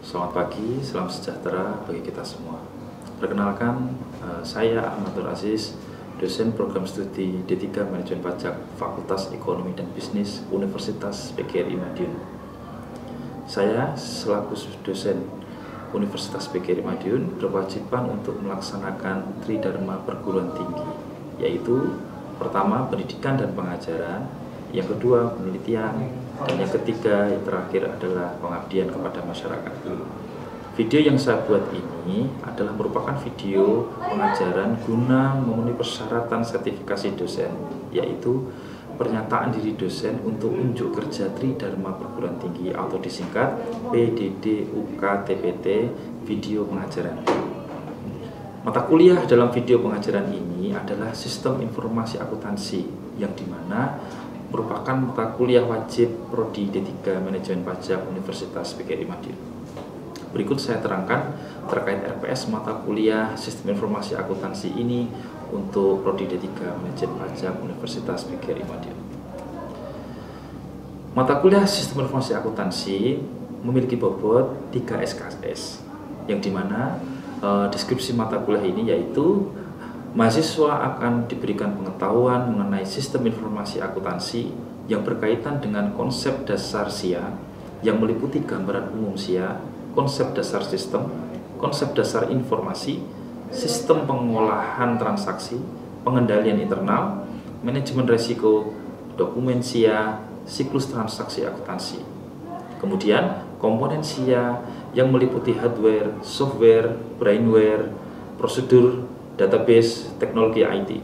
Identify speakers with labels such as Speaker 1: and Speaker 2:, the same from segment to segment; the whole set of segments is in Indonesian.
Speaker 1: Selamat pagi, salam sejahtera bagi kita semua. Perkenalkan, saya Ahmad Nur Aziz, dosen program studi D3 Manajemen Pajak Fakultas Ekonomi dan Bisnis Universitas PGRI Madiun. Saya selaku dosen Universitas PGRI Madiun berkewajiban untuk melaksanakan tridharma perguruan tinggi, yaitu pertama pendidikan dan pengajaran, yang kedua penelitian, dan yang ketiga yang terakhir adalah pengabdian kepada masyarakat. Video yang saya buat ini adalah merupakan video pengajaran guna memenuhi persyaratan sertifikasi dosen, yaitu pernyataan diri dosen untuk unjuk kerja tridharma perguruan tinggi atau disingkat PDD-UK-TPT video pengajaran. Mata kuliah dalam video pengajaran ini adalah Sistem Informasi Akuntansi, yang dimana merupakan mata kuliah wajib Prodi D3 Manajemen Pajak Universitas PGRI Madiun. Berikut saya terangkan terkait RPS mata kuliah Sistem Informasi Akuntansi ini untuk Prodi D3 Manajemen Pajak Universitas PGRI Madiun. Mata kuliah Sistem Informasi Akuntansi memiliki bobot 3 SKS, yang dimana deskripsi mata kuliah ini yaitu mahasiswa akan diberikan pengetahuan mengenai sistem informasi akuntansi yang berkaitan dengan konsep dasar SIA yang meliputi gambaran umum SIA, konsep dasar sistem, konsep dasar informasi, sistem pengolahan transaksi, pengendalian internal, manajemen risiko, dokumen SIA, siklus transaksi akuntansi. Kemudian komponen SIA yang meliputi hardware, software, brainware, prosedur, database, teknologi IT.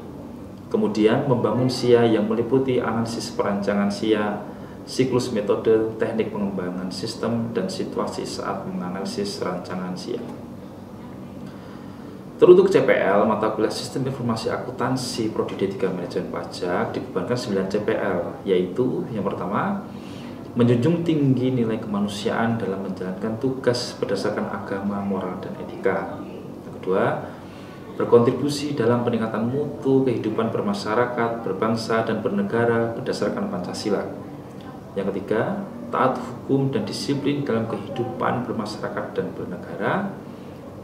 Speaker 1: Kemudian membangun SIA yang meliputi analisis perancangan SIA, siklus metode, teknik pengembangan sistem, dan situasi saat menganalisis rancangan SIA. Teruntuk CPL, mata kuliah Sistem Informasi Akuntansi Prodi D3 Manajemen Pajak dibebankan 9 CPL, yaitu yang pertama, menjunjung tinggi nilai kemanusiaan dalam menjalankan tugas berdasarkan agama, moral, dan etika. Yang kedua, berkontribusi dalam peningkatan mutu kehidupan bermasyarakat, berbangsa, dan bernegara berdasarkan Pancasila. Yang ketiga, taat hukum dan disiplin dalam kehidupan bermasyarakat dan bernegara.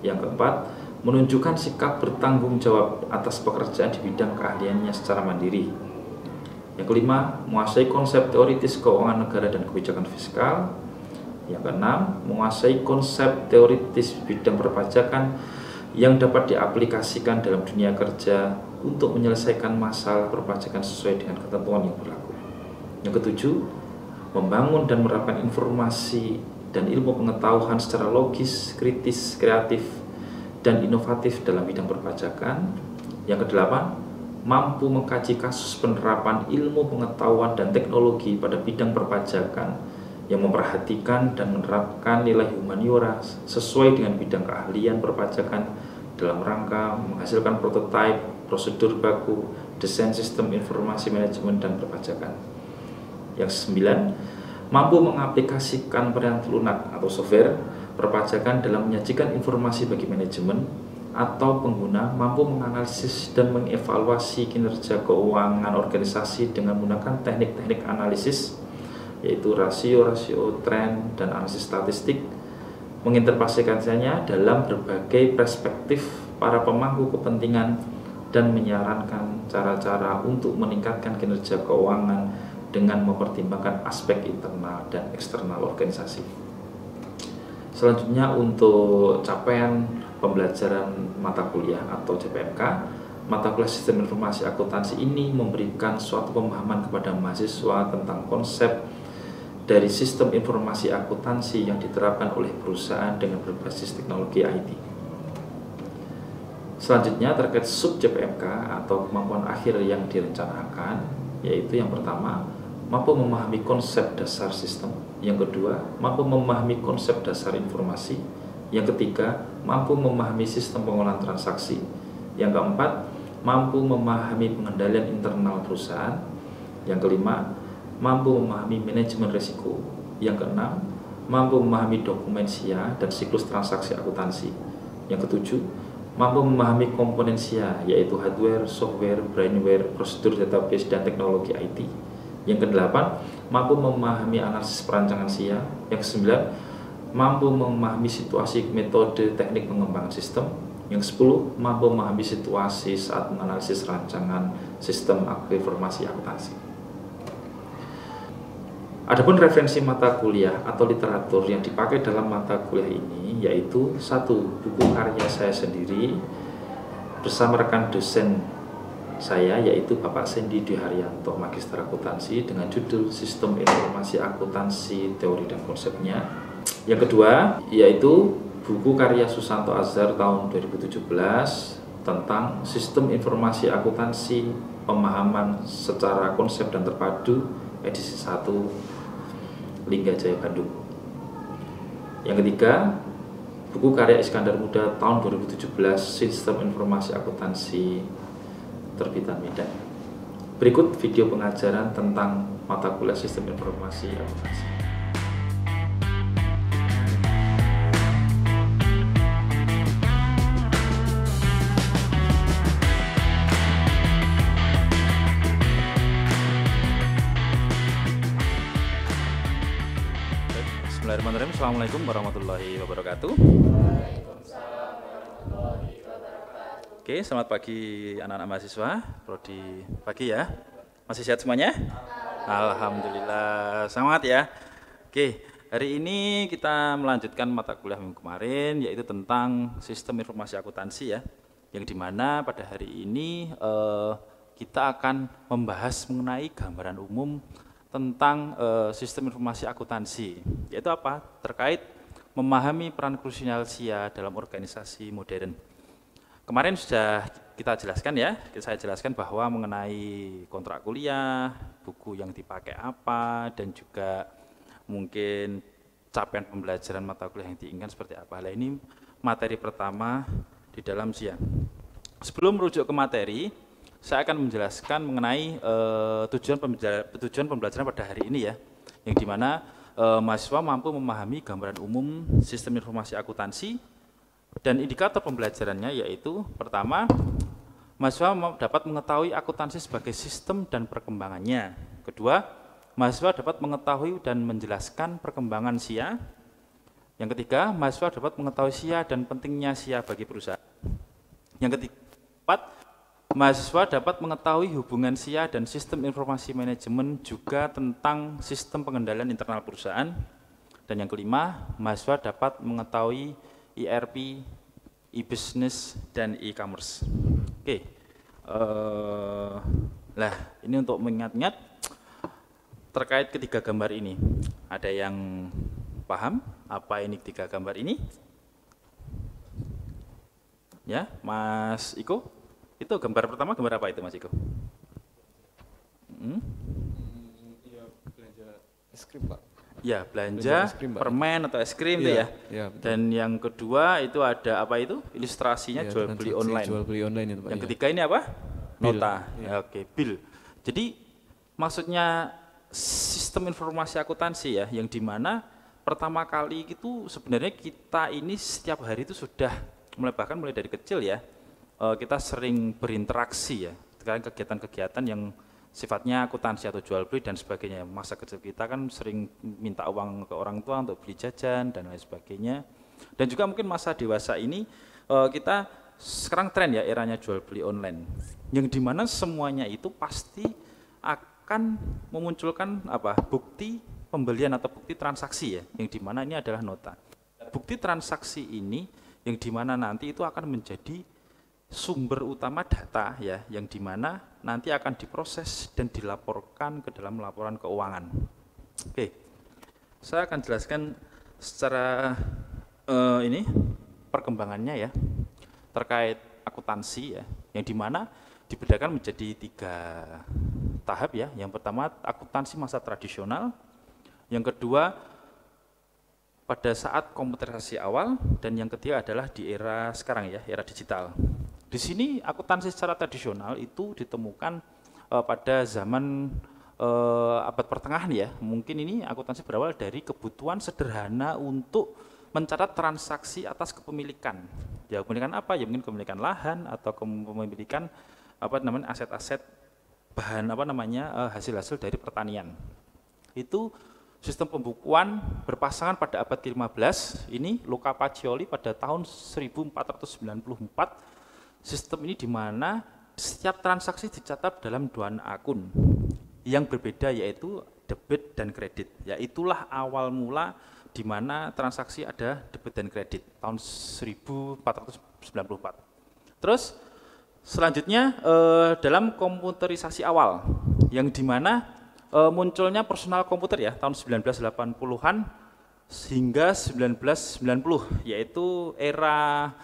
Speaker 1: Yang keempat, menunjukkan sikap bertanggung jawab atas pekerjaan di bidang keahliannya secara mandiri. Yang kelima, menguasai konsep teoritis keuangan negara dan kebijakan fiskal. Yang keenam, menguasai konsep teoritis bidang perpajakan yang dapat diaplikasikan dalam dunia kerja untuk menyelesaikan masalah perpajakan sesuai dengan ketentuan yang berlaku. Yang ketujuh, membangun dan menerapkan informasi dan ilmu pengetahuan secara logis, kritis, kreatif, dan inovatif dalam bidang perpajakan. Yang kedelapan, mampu mengkaji kasus penerapan ilmu pengetahuan dan teknologi pada bidang perpajakan yang memperhatikan dan menerapkan nilai humaniora sesuai dengan bidang keahlian perpajakan dalam rangka menghasilkan prototipe, prosedur baku, desain sistem informasi manajemen dan perpajakan. Yang kesembilan, mampu mengaplikasikan perangkat lunak atau software perpajakan dalam menyajikan informasi bagi manajemen atau pengguna, mampu menganalisis dan mengevaluasi kinerja keuangan organisasi dengan menggunakan teknik-teknik analisis, yaitu rasio, tren, dan analisis statistik, menginterpretasikannya dalam berbagai perspektif para pemangku kepentingan, dan menyarankan cara-cara untuk meningkatkan kinerja keuangan dengan mempertimbangkan aspek internal dan eksternal organisasi. Selanjutnya, untuk capaian pembelajaran mata kuliah atau CPMK, mata kuliah Sistem Informasi Akuntansi ini memberikan suatu pemahaman kepada mahasiswa tentang konsep dari sistem informasi akuntansi yang diterapkan oleh perusahaan dengan berbasis teknologi IT. Selanjutnya terkait sub CPMK atau kemampuan akhir yang direncanakan, yaitu yang pertama, mampu memahami konsep dasar sistem. Yang kedua, mampu memahami konsep dasar informasi. Yang ketiga, mampu memahami sistem pengolahan transaksi. Yang keempat, mampu memahami pengendalian internal perusahaan. Yang kelima, mampu memahami manajemen risiko. Yang keenam, mampu memahami dokumen SIA dan siklus transaksi akuntansi. Yang ketujuh, mampu memahami komponen SIA, yaitu hardware, software, brainware, prosedur database, dan teknologi IT. Yang kedelapan, mampu memahami analisis perancangan SIA. Yang kesembilan, mampu memahami situasi, metode, teknik pengembangan sistem. Yang 10, mampu memahami situasi saat menganalisis rancangan sistem informasi akuntansi. Adapun referensi mata kuliah atau literatur yang dipakai dalam mata kuliah ini yaitu 1. Buku karya saya sendiri bersama rekan dosen saya yaitu Bapak Sendi Dwi Haryanto, Magister Akuntansi, dengan judul Sistem Informasi Akuntansi Teori dan Konsepnya. Yang kedua yaitu buku karya Susanto Azhar tahun 2017 tentang Sistem Informasi Akuntansi Pemahaman Secara Konsep dan Terpadu edisi 1 Lingga Jaya Bandung. Yang ketiga, buku karya Iskandar Muda tahun 2017 Sistem Informasi Akuntansi terbitan Medan. Berikut video pengajaran tentang mata kuliah Sistem Informasi Akuntansi. Bismillahirrahmanirrahim. Assalamualaikum warahmatullahi wabarakatuh. Oke, selamat pagi anak-anak mahasiswa. Prodi pagi ya. Masih sehat semuanya? Alhamdulillah. Semangat ya. Oke, hari ini kita melanjutkan mata kuliah minggu kemarin yaitu tentang sistem informasi akuntansi ya. Yang dimana pada hari ini kita akan membahas mengenai gambaran umum tentang sistem informasi akuntansi, yaitu apa? Terkait memahami peran krusial SIA dalam organisasi modern. Kemarin sudah kita jelaskan ya, saya jelaskan bahwa mengenai kontrak kuliah, buku yang dipakai apa, dan juga mungkin capaian pembelajaran mata kuliah yang diinginkan seperti apa. Nah, ini materi pertama di dalam SIA. Sebelum merujuk ke materi, saya akan menjelaskan mengenai tujuan pembelajaran pada hari ini ya, yang dimana mahasiswa mampu memahami gambaran umum sistem informasi akuntansi dan indikator pembelajarannya yaitu pertama, mahasiswa dapat mengetahui akuntansi sebagai sistem dan perkembangannya. Kedua, mahasiswa dapat mengetahui dan menjelaskan perkembangan SIA. Yang ketiga, mahasiswa dapat mengetahui SIA dan pentingnya SIA bagi perusahaan. Yang keempat, mahasiswa dapat mengetahui hubungan SIA dan sistem informasi manajemen juga tentang sistem pengendalian internal perusahaan. Dan yang kelima, mahasiswa dapat mengetahui ERP, e-business, dan e-commerce. Oke, lah ini untuk mengingat-ingat terkait ketiga gambar ini. Ada yang paham apa ini ketiga gambar ini? Ya, Mas Iko? Itu gambar pertama, gambar apa itu Mas Iko?
Speaker 2: Iya, belanja es krim Pak.
Speaker 1: Ya, belanja krim, permen atau es krim itu ya. Ya, dan yang kedua itu ada apa itu? Ilustrasinya ya, jual beli online.
Speaker 2: Jual beli online itu Pak.
Speaker 1: Yang ketiga ini apa? Nota. Ya. Oke, bill. Jadi maksudnya sistem informasi akuntansi ya, yang dimana pertama kali itu sebenarnya kita ini setiap hari itu sudah bahkan mulai dari kecil ya. Kita sering berinteraksi ya dengan kegiatan-kegiatan yang sifatnya akuntansi atau jual beli dan sebagainya. Masa kecil kita kan sering minta uang ke orang tua untuk beli jajan dan lain sebagainya. Dan juga mungkin masa dewasa ini kita sekarang tren ya eranya jual beli online. Yang dimana semuanya itu pasti akan memunculkan apa? Bukti pembelian atau bukti transaksi ya. Yang dimana ini adalah nota. Bukti transaksi ini yang dimana nanti itu akan menjadi sumber utama data ya, yang dimana nanti akan diproses dan dilaporkan ke dalam laporan keuangan. Oke, saya akan jelaskan secara ini perkembangannya ya terkait akuntansi ya, yang dimana dibedakan menjadi 3 tahap ya. Yang pertama akuntansi masa tradisional, yang kedua pada saat komputerisasi awal, dan yang ketiga adalah di era sekarang ya, era digital. Di sini akuntansi secara tradisional itu ditemukan pada zaman abad pertengahan ya. Mungkin ini akuntansi berawal dari kebutuhan sederhana untuk mencatat transaksi atas kepemilikan. Ya, kepemilikan apa? Ya mungkin kepemilikan lahan atau kepemilikan aset-aset bahan hasil-hasil dari pertanian. Itu Sistem pembukuan berpasangan pada abad ke-15, ini Luca Pacioli pada tahun 1494. Sistem ini di mana setiap transaksi dicatat dalam 2 akun yang berbeda, yaitu debit dan kredit. Yaitulah awal mula di mana transaksi ada debit dan kredit tahun 1494. Terus selanjutnya dalam komputerisasi awal yang di mana munculnya personal komputer ya tahun 1980-an hingga 1990, yaitu era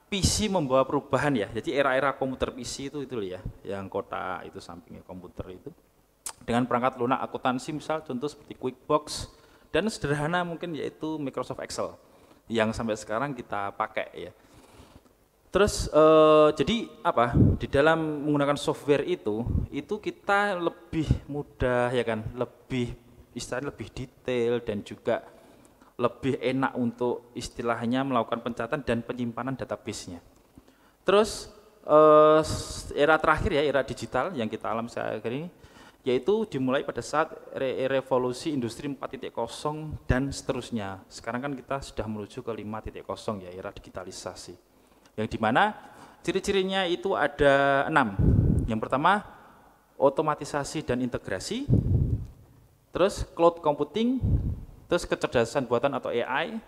Speaker 1: PC membawa perubahan ya. Jadi era-era komputer PC itu ya, yang kotak itu sampingnya komputer itu. Dengan perangkat lunak akuntansi misal contoh seperti QuickBooks dan sederhana mungkin yaitu Microsoft Excel yang sampai sekarang kita pakai ya. Terus jadi apa? Di dalam menggunakan software itu kita lebih mudah ya kan, lebih istilahnya lebih detail dan juga lebih enak untuk istilahnya melakukan pencatatan dan penyimpanan database-nya. Terus era terakhir ya, era digital yang kita alami saat ini, yaitu dimulai pada saat revolusi industri 4.0 dan seterusnya. Sekarang kan kita sudah menuju ke 5.0 ya, era digitalisasi. Yang dimana ciri-cirinya itu ada 6. Yang pertama, otomatisasi dan integrasi, terus cloud computing, terus kecerdasan buatan atau AI,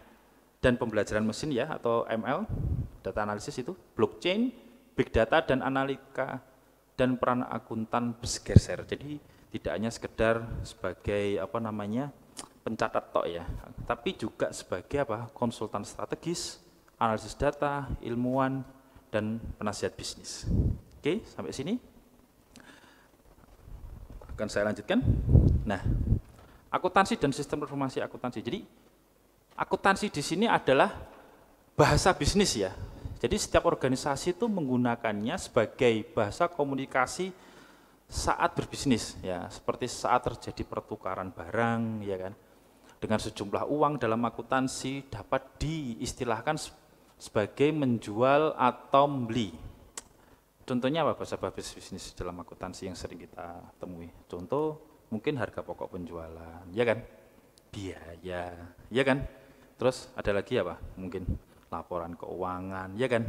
Speaker 1: dan pembelajaran mesin ya atau ML, data analisis itu, blockchain, big data dan analika, dan peran akuntan bergeser. Jadi tidak hanya sekedar sebagai apa namanya pencatat tok ya, tapi juga sebagai apa konsultan strategis, analisis data, ilmuwan, dan penasihat bisnis. Oke, sampai sini akan saya lanjutkan. Nah, akuntansi dan sistem informasi akuntansi. Jadi akuntansi di sini adalah bahasa bisnis ya. Jadi setiap organisasi itu menggunakannya sebagai bahasa komunikasi saat berbisnis ya, seperti saat terjadi pertukaran barang ya kan. Dengan sejumlah uang dalam akuntansi dapat diistilahkan sebagai menjual atau membeli. Contohnya apa bahasa bisnis dalam akuntansi yang sering kita temui? Contoh mungkin harga pokok penjualan, ya kan? Biaya, ya kan? Terus ada lagi apa? Mungkin laporan keuangan, ya kan?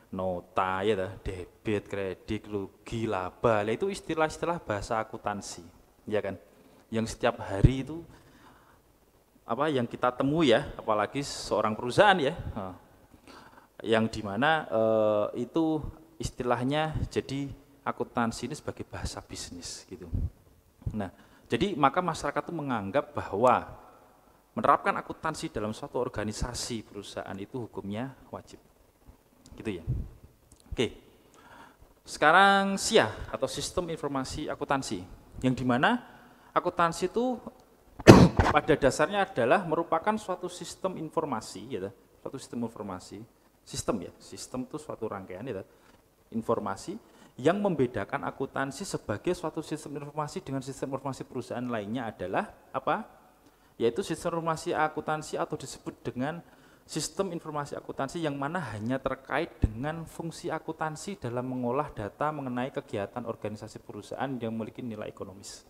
Speaker 1: Nota, ya debit, kredit, rugi, laba. Nah, itu istilah-istilah bahasa akuntansi, ya kan? Yang setiap hari itu apa yang kita temui ya, apalagi seorang perusahaan ya, yang dimana itu istilahnya jadi akuntansi ini sebagai bahasa bisnis gitu. Nah, jadi maka masyarakat itu menganggap bahwa menerapkan akuntansi dalam suatu organisasi perusahaan itu hukumnya wajib, gitu ya. Oke, sekarang SIA atau Sistem Informasi Akuntansi, yang dimana akuntansi itu pada dasarnya adalah merupakan suatu sistem informasi, ya, suatu sistem informasi, sistem ya, sistem itu suatu rangkaian ya, informasi yang membedakan akuntansi sebagai suatu sistem informasi dengan sistem informasi perusahaan lainnya adalah apa? Yaitu sistem informasi akuntansi atau disebut dengan sistem informasi akuntansi yang mana hanya terkait dengan fungsi akuntansi dalam mengolah data mengenai kegiatan organisasi perusahaan yang memiliki nilai ekonomis.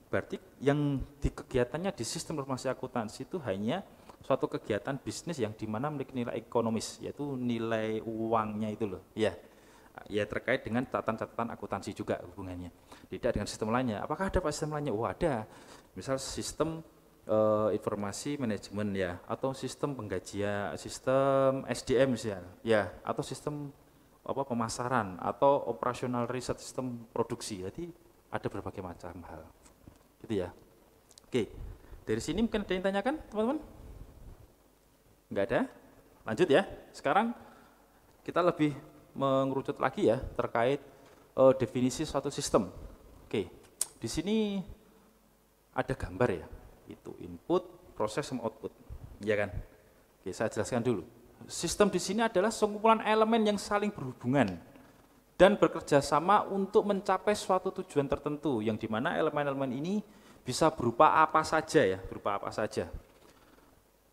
Speaker 1: Berarti yang di kegiatannya di sistem informasi akuntansi itu hanya suatu kegiatan bisnis yang dimana memiliki nilai ekonomis, yaitu nilai uangnya itu loh, ya. Ya terkait dengan catatan-catatan akuntansi juga hubungannya. Tidak dengan sistem lainnya. Apakah ada sistem lainnya? Oh ada. Misal sistem informasi manajemen ya, atau sistem penggajian, sistem SDM misalnya, ya, atau sistem apa pemasaran, atau operasional riset sistem produksi. Jadi ada berbagai macam hal. Gitu ya. Oke. Dari sini mungkin ada yang tanyakan, teman-teman? Enggak ada? Lanjut ya. Sekarang kita lebih mengerucut lagi ya terkait definisi suatu sistem. Oke, di sini ada gambar ya, itu input, proses, sama output, ya kan? Oke, saya jelaskan dulu. Sistem di sini adalah sekumpulan elemen yang saling berhubungan dan bekerja sama untuk mencapai suatu tujuan tertentu, yang dimana elemen-elemen ini bisa berupa apa saja ya, berupa apa saja.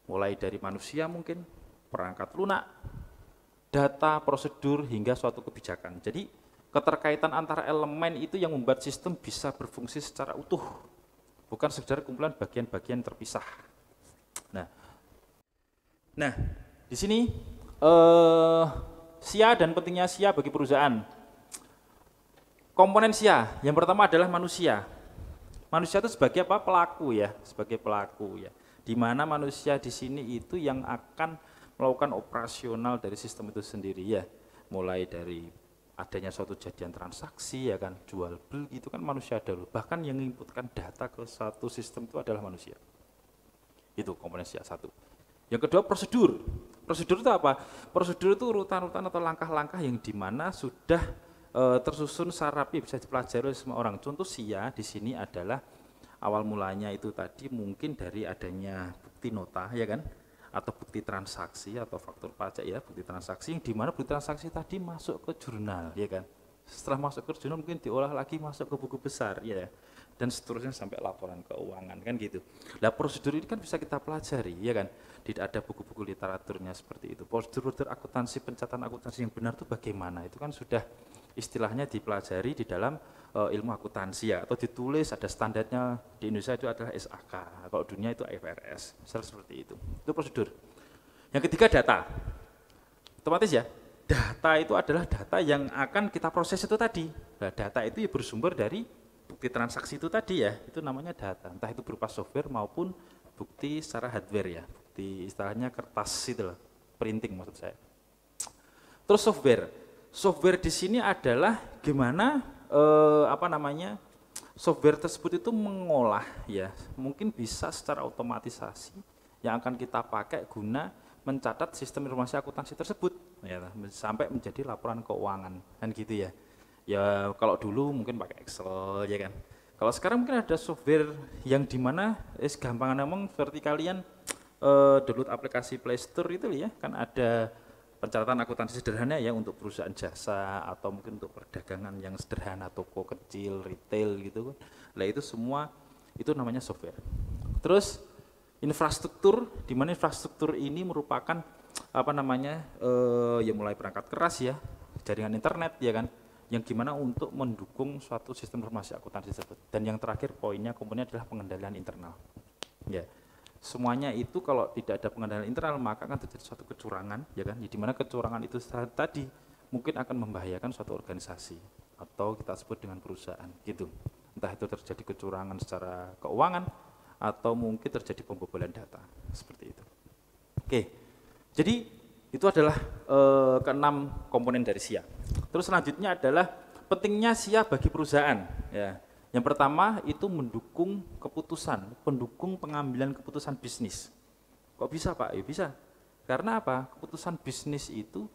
Speaker 1: Mulai dari manusia mungkin, perangkat lunak, data, prosedur, hingga suatu kebijakan. Jadi keterkaitan antara elemen itu yang membuat sistem bisa berfungsi secara utuh bukan sekedar kumpulan bagian-bagian terpisah. Nah, di sini SIA dan pentingnya SIA bagi perusahaan. Komponen SIA yang pertama adalah manusia. Manusia itu sebagai apa? Pelaku ya, sebagai pelaku ya. Di mana manusia di sini itu yang akan melakukan operasional dari sistem itu sendiri ya. Mulai dari adanya suatu jadian transaksi ya kan, jual beli itu kan manusia dulu. Bahkan yang menginputkan data ke satu sistem itu adalah manusia. Itu komponen SIA satu. Yang kedua prosedur. Prosedur itu apa? Prosedur itu urutan-urutan atau langkah-langkah yang dimana sudah tersusun secara rapi bisa dipelajari oleh semua orang. Contoh SIA di sini adalah awal mulanya itu tadi mungkin dari adanya bukti nota ya kan, atau bukti transaksi atau faktur pajak ya, bukti transaksi yang dimana bukti transaksi tadi masuk ke jurnal ya kan. Setelah masuk ke jurnal mungkin diolah lagi masuk ke buku besar ya, dan seterusnya sampai laporan keuangan kan gitu. Nah prosedur ini kan bisa kita pelajari ya kan, tidak ada buku-buku literaturnya seperti itu. Prosedur akuntansi, pencatatan akuntansi yang benar itu bagaimana, itu kan sudah istilahnya dipelajari di dalam ilmu akuntansi ya, atau ditulis ada standarnya. Di Indonesia itu adalah SAK, kalau dunia itu IFRS, misalnya seperti itu prosedur. Yang ketiga data, otomatis ya, data itu adalah data yang akan kita proses itu tadi. Nah, data itu ya bersumber dari bukti transaksi itu tadi ya, itu namanya data, entah itu berupa software maupun bukti secara hardware ya, bukti istilahnya kertas itu loh, printing maksud saya. Terus software di sini adalah gimana software tersebut itu mengolah ya, mungkin bisa secara otomatisasi yang akan kita pakai guna mencatat sistem informasi akuntansi tersebut ya, sampai menjadi laporan keuangan kan gitu ya. Ya kalau dulu mungkin pakai Excel ya kan. Kalau sekarang mungkin ada software yang dimana gampangan ngomong seperti kalian download aplikasi Play Store itu ya, kan ada pencatatan akuntansi sederhana ya untuk perusahaan jasa atau mungkin untuk perdagangan yang sederhana, toko kecil, retail gitu kan. Nah itu semua itu namanya software. Terus infrastruktur, di mana infrastruktur ini merupakan ya mulai perangkat keras ya, jaringan internet ya kan, yang gimana untuk mendukung suatu sistem informasi akuntansi tersebut. Dan yang terakhir poinnya komponen adalah pengendalian internal. Ya. Semuanya itu kalau tidak ada pengendalian internal maka akan terjadi suatu kecurangan ya kan, di mana kecurangan itu tadi mungkin akan membahayakan suatu organisasi atau kita sebut dengan perusahaan gitu. Entah itu terjadi kecurangan secara keuangan atau mungkin terjadi pembobolan data seperti itu. Oke. Jadi itu adalah keenam komponen dari SIA. Terus selanjutnya adalah pentingnya SIA bagi perusahaan ya. Yang pertama itu mendukung keputusan, pendukung pengambilan keputusan bisnis. Kok bisa Pak? Ya bisa. Karena apa? Keputusan bisnis itu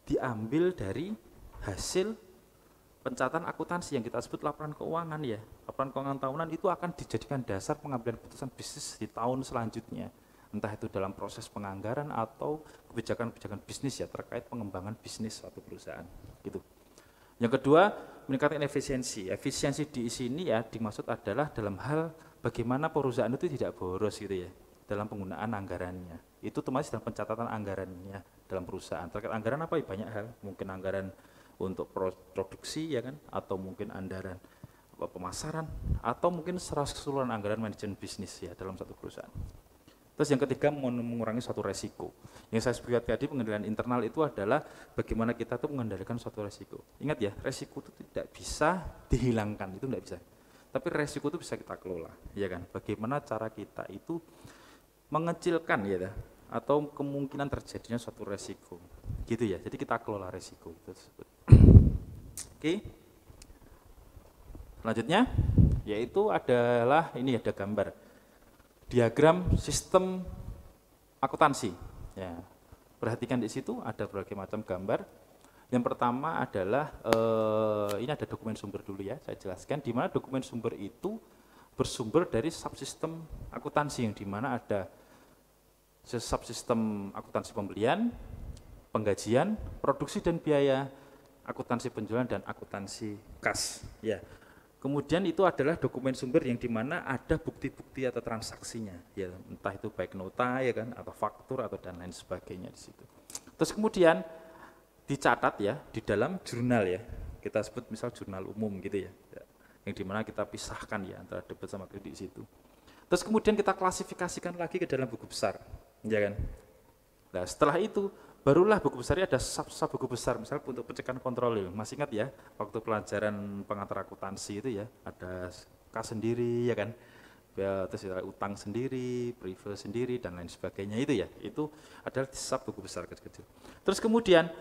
Speaker 1: diambil dari hasil pencatatan akuntansi yang kita sebut laporan keuangan ya. Laporan keuangan tahunan itu akan dijadikan dasar pengambilan keputusan bisnis di tahun selanjutnya. Entah itu dalam proses penganggaran atau kebijakan-kebijakan bisnis ya terkait pengembangan bisnis suatu perusahaan. Gitu. Yang kedua, meningkatkan efisiensi. Efisiensi di sini ya dimaksud adalah dalam hal bagaimana perusahaan itu tidak boros gitu ya dalam penggunaan anggarannya. Itu otomatis dalam pencatatan anggarannya dalam perusahaan. Terkait anggaran apa ya, banyak hal, mungkin anggaran untuk produksi ya kan, atau mungkin anggaran pemasaran, atau mungkin secara keseluruhan anggaran manajemen bisnis ya dalam satu perusahaan. Terus yang ketiga mengurangi suatu resiko. Yang saya sebutkan tadi pengendalian internal itu adalah bagaimana kita tuh mengendalikan suatu resiko. Ingat ya, resiko itu tidak bisa dihilangkan, itu tidak bisa. Tapi resiko itu bisa kita kelola, ya kan? Bagaimana cara kita itu mengecilkan ya, atau kemungkinan terjadinya suatu resiko, gitu ya. Jadi kita kelola resiko itu tersebut. Oke. Selanjutnya, yaitu adalah ini ada gambar. Diagram sistem akuntansi. Ya, perhatikan di situ ada berbagai macam gambar. Yang pertama adalah ini ada dokumen sumber dulu ya, saya jelaskan di mana dokumen sumber itu bersumber dari subsistem akuntansi yang di mana ada subsistem akuntansi pembelian, penggajian, produksi dan biaya, akuntansi penjualan dan akuntansi kas. Ya. Kemudian itu adalah dokumen sumber yang dimana ada bukti-bukti atau transaksinya, ya entah itu baik nota ya kan, atau faktur atau dan lain sebagainya di situ. Terus kemudian dicatat ya di dalam jurnal ya, kita sebut misal jurnal umum gitu ya. yang dimana kita pisahkan ya antara debit sama kredit di situ. Terus kemudian kita klasifikasikan lagi ke dalam buku besar, ya kan? Nah setelah itu barulah buku besarnya ada sub buku besar, misalnya untuk pencegahan kontrol. Masih ingat ya waktu pelajaran pengantar akuntansi itu ya, ada kas sendiri ya kan, ya, terus ada utang sendiri, privilege sendiri dan lain sebagainya itu ya, itu adalah sub buku besar kecil-kecil. Terus kemudian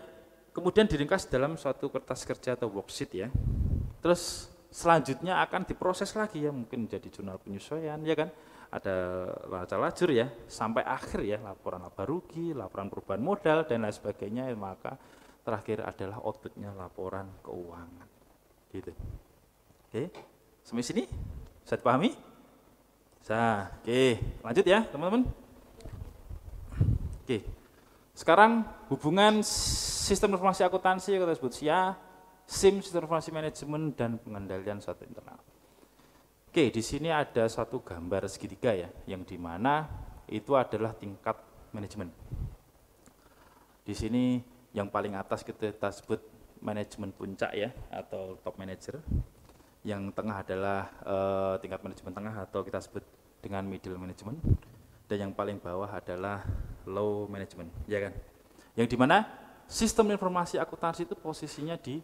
Speaker 1: diringkas dalam suatu kertas kerja atau worksheet ya. Terus selanjutnya akan diproses lagi ya, mungkin menjadi jurnal penyesuaian ya kan, ada lacur ya, sampai akhir ya laporan laba rugi, laporan perubahan modal dan lain sebagainya, maka terakhir adalah outputnya laporan keuangan gitu. Oke, sampai sini bisa dipahami? Oke, lanjut ya teman-teman. Oke, sekarang hubungan sistem informasi akuntansi yang kita sebut SIA, SIM, sistem informasi manajemen dan pengendalian suatu internal. Oke, di sini ada satu gambar segitiga ya, yang dimana itu adalah tingkat manajemen. Di sini yang paling atas kita sebut manajemen puncak ya, atau top manager. Yang tengah adalah tingkat manajemen tengah atau kita sebut dengan middle management. Dan yang paling bawah adalah low management, ya kan? Yang dimana sistem informasi akuntansi itu posisinya di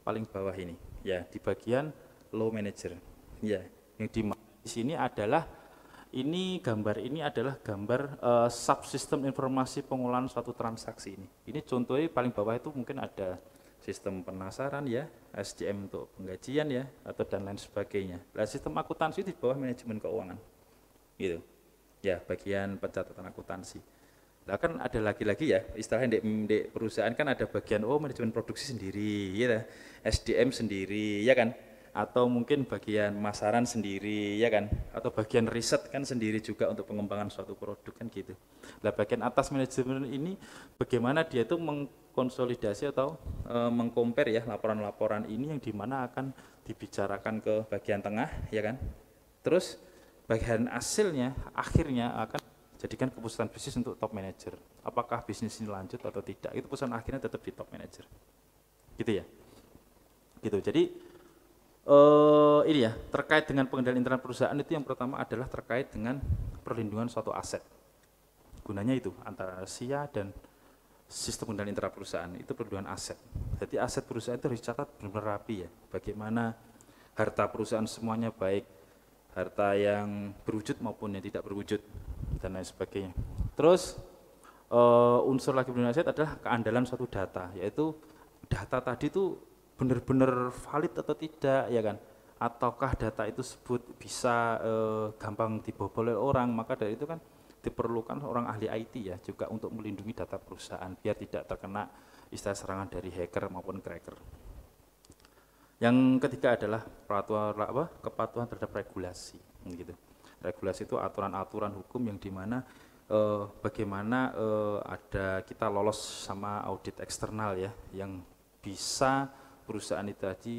Speaker 1: paling bawah ini, ya di bagian low manager, ya. Yang di sini adalah gambar ini adalah gambar subsistem informasi pengolahan suatu transaksi ini. Ini contohnya paling bawah itu mungkin ada sistem penasaran ya, SDM untuk penggajian ya, atau dan lain sebagainya. Nah, sistem akuntansi di bawah manajemen keuangan, gitu. Ya, bagian pencatatan akuntansi. Nah kan ada lagi-lagi ya, istilahnya di perusahaan kan ada bagian manajemen produksi sendiri, ya, SDM sendiri, ya kan, atau mungkin bagian pemasaran sendiri, ya kan, atau bagian riset kan sendiri juga untuk pengembangan suatu produk kan gitu. Nah bagian atas manajemen ini bagaimana dia itu mengkonsolidasi atau mengcompare ya laporan-laporan ini yang dimana akan dibicarakan ke bagian tengah, ya kan, terus bagian hasilnya akhirnya akan jadikan keputusan bisnis untuk top manager. Apakah bisnis ini lanjut atau tidak? Itu keputusan akhirnya tetap di top manager. Gitu ya. Gitu. Jadi ini ya, terkait dengan pengendalian internal perusahaan itu yang pertama adalah terkait dengan perlindungan suatu aset. Gunanya itu antara SIA dan sistem pengendalian internal perusahaan itu perlindungan aset. Jadi aset perusahaan itu harus dicatat benar-benar rapi ya. Bagaimana harta perusahaan semuanya baik harta yang berwujud maupun yang tidak berwujud dan lain sebagainya. Terus unsur lagi perlindungan aset adalah keandalan suatu data, yaitu data tadi itu benar-benar valid atau tidak, ya kan? Ataukah data itu sebut bisa gampang dibobol oleh orang, maka dari itu kan diperlukan orang ahli IT ya juga untuk melindungi data perusahaan biar tidak terkena istilah serangan dari hacker maupun cracker. Yang ketiga adalah kepatuhan terhadap regulasi, gitu. Regulasi itu aturan-aturan hukum yang dimana bagaimana ada kita lolos sama audit eksternal ya, yang bisa perusahaan itu tadi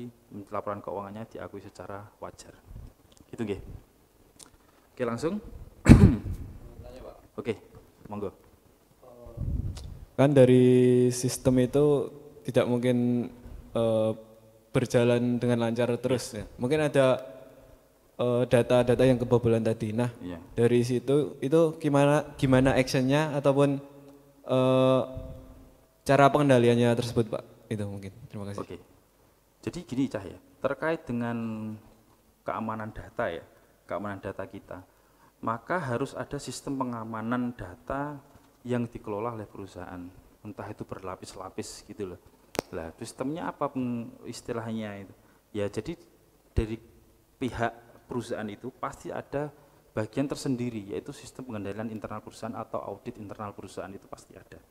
Speaker 1: laporan keuangannya diakui secara wajar. Gitu nggih. Oke langsung. Oke, monggo.
Speaker 2: Kan dari sistem itu tidak mungkin berjalan dengan lancar terus ya. Mungkin ada data-data yang kebobolan tadi. Nah,
Speaker 1: iya.
Speaker 2: Dari situ itu gimana actionnya ataupun cara pengendaliannya tersebut, Pak? Itu mungkin. Terima kasih.
Speaker 1: Oke. Jadi gini Cah ya, terkait dengan keamanan data ya, keamanan data kita, maka harus ada sistem pengamanan data yang dikelola oleh perusahaan, entah itu berlapis-lapis gitu loh. Lah sistemnya apa istilahnya itu? Ya jadi dari pihak perusahaan itu pasti ada bagian tersendiri, yaitu sistem pengendalian internal perusahaan atau audit internal perusahaan itu pasti ada.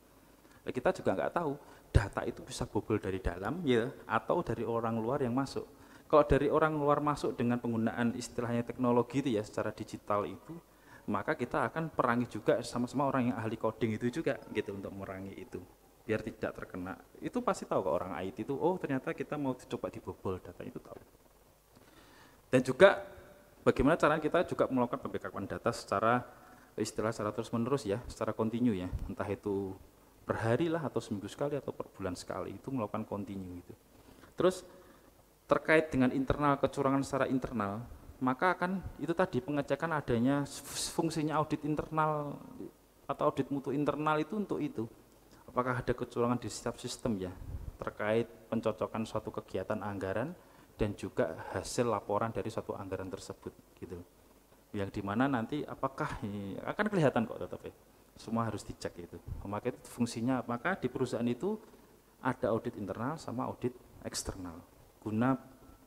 Speaker 1: Nah, kita juga nggak tahu data itu bisa bobol dari dalam ya atau dari orang luar yang masuk. Kalau dari orang luar masuk dengan penggunaan istilahnya teknologi itu ya secara digital itu, maka kita akan perangi juga sama-sama orang yang ahli coding itu juga gitu untuk merangi itu biar tidak terkena. Itu pasti tahu kok orang IT itu, oh ternyata kita mau coba dibobol data itu tahu. Dan juga bagaimana caranya kita juga melakukan pembackupan data secara terus menerus ya, secara kontinu ya, entah itu per hari lah atau seminggu sekali atau per bulan sekali, itu melakukan kontinu itu. Terus terkait dengan internal, kecurangan secara internal, maka akan itu tadi pengecekan adanya fungsinya audit internal atau audit mutu internal itu untuk itu. Apakah ada kecurangan di setiap sistem ya, terkait pencocokan suatu kegiatan anggaran dan juga hasil laporan dari suatu anggaran tersebut gitu. Yang dimana nanti apakah ini akan kelihatan kok tetap ya. Semua harus dicek itu. Maka itu fungsinya, maka di perusahaan itu ada audit internal sama audit eksternal guna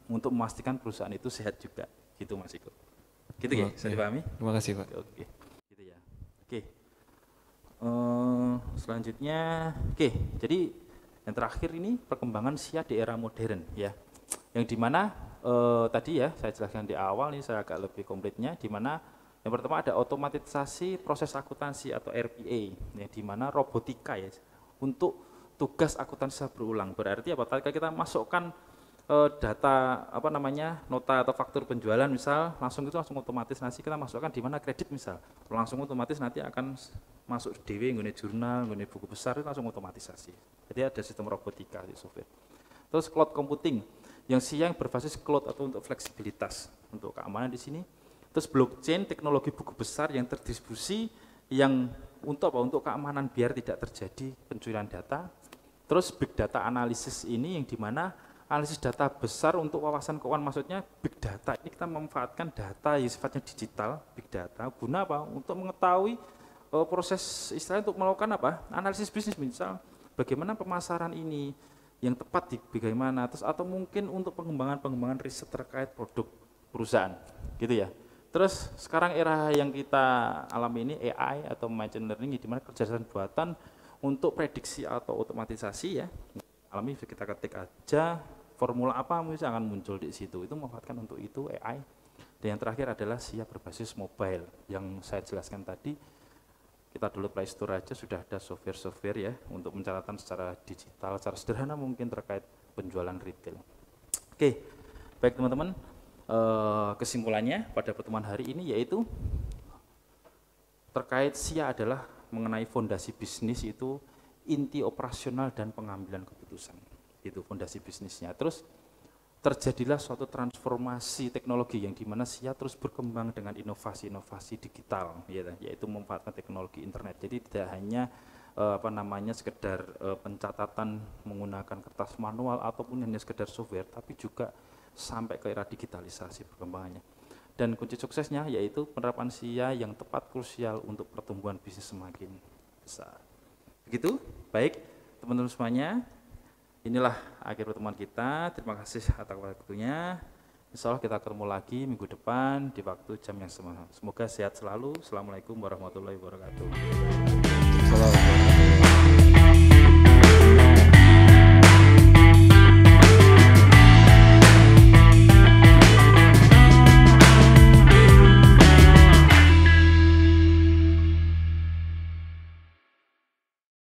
Speaker 1: untuk memastikan perusahaan itu sehat juga. Gitu Mas Iko. Gitu ya, bisa dipahami?
Speaker 2: Terima kasih Pak.
Speaker 1: Oke, gitu ya. Oke. Selanjutnya, oke. Jadi yang terakhir ini perkembangan SIA di era modern ya. Yang dimana tadi ya saya jelaskan di awal nih saya agak lebih komplitnya, dimana yang pertama ada otomatisasi proses akuntansi atau RPA, ya, dimana robotika ya untuk tugas akuntansi berulang. Berarti apa? Ketika kita masukkan data apa namanya nota atau faktur penjualan misal langsung otomatis nanti kita masukkan di mana kredit misal langsung otomatis nanti akan masuk DW nggone jurnal nggone buku besar itu langsung otomatisasi. Jadi ada sistem robotika di software. Terus cloud computing yang siang berbasis cloud atau untuk fleksibilitas untuk keamanan di sini. Terus blockchain teknologi buku besar yang terdistribusi yang untuk apa? Untuk keamanan biar tidak terjadi pencurian data. Terus big data analisis ini yang dimana analisis data besar untuk wawasan keuangan, maksudnya big data ini kita memanfaatkan data yang sifatnya digital, big data guna apa? Untuk mengetahui proses istilahnya untuk melakukan apa? Analisis bisnis misal bagaimana pemasaran ini yang tepat di bagaimana, terus atau mungkin untuk pengembangan riset terkait produk perusahaan, gitu ya. Terus sekarang era yang kita alami ini AI atau machine learning di mana kecerdasan buatan untuk prediksi atau otomatisasi ya. Alami kita ketik aja formula apa misalnya akan muncul di situ. Itu memanfaatkan untuk itu AI. Dan yang terakhir adalah SIA berbasis mobile yang saya jelaskan tadi. Kita dulu Play Store aja sudah ada software-software ya untuk pencatatan secara digital, secara sederhana mungkin terkait penjualan retail. Oke, baik teman-teman. Kesimpulannya pada pertemuan hari ini yaitu terkait SIA adalah mengenai fondasi bisnis itu inti operasional dan pengambilan keputusan. Itu fondasi bisnisnya. Terus terjadilah suatu transformasi teknologi yang dimana SIA terus berkembang dengan inovasi-inovasi digital, yaitu memanfaatkan teknologi internet. Jadi tidak hanya sekedar pencatatan menggunakan kertas manual ataupun hanya sekedar software, tapi juga sampai ke era digitalisasi perkembangannya. Dan kunci suksesnya yaitu penerapan SIA yang tepat krusial untuk pertumbuhan bisnis semakin besar. Begitu, baik teman-teman semuanya. Inilah akhir pertemuan kita. Terima kasih atas waktunya. Insya Allah kita ketemu lagi minggu depan di waktu jam yang sama. Semoga sehat selalu. Assalamualaikum warahmatullahi wabarakatuh.